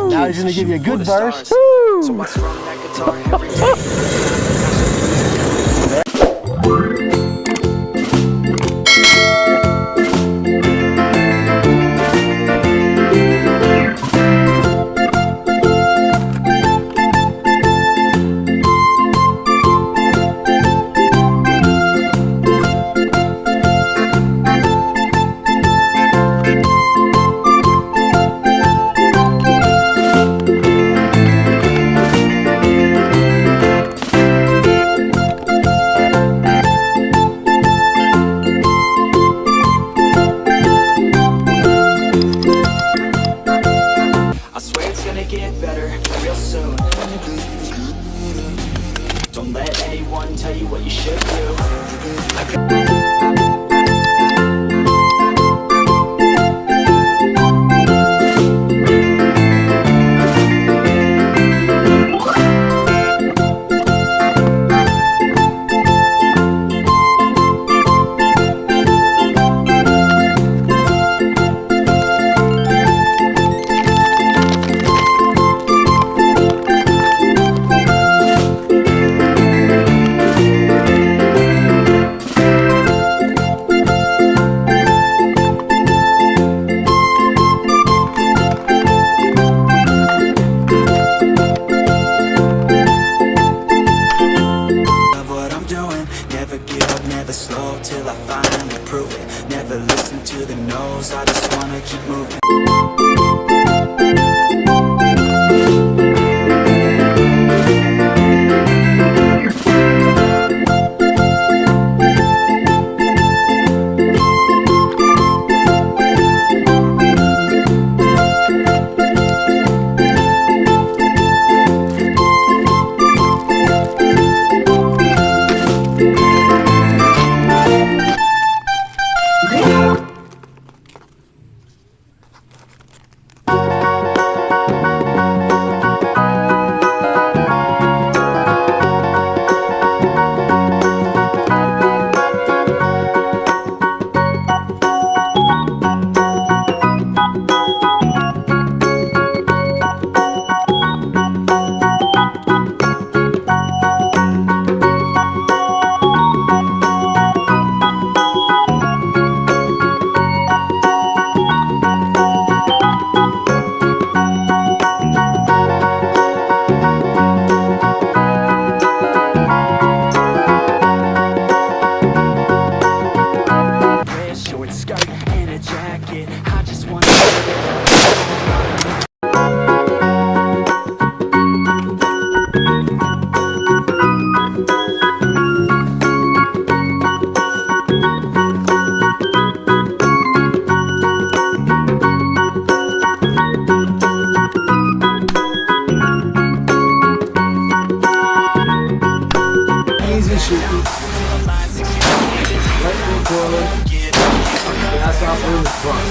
Now he's gonna give you a good verse. So I strum that guitar every day. I swear it's gonna get better real soon. Don't let anyone tell you what you should do. Never slow till I finally prove it. Never listen to the no's, I just wanna keep moving. Easy shooting. Right in the corner. Gas off in the front.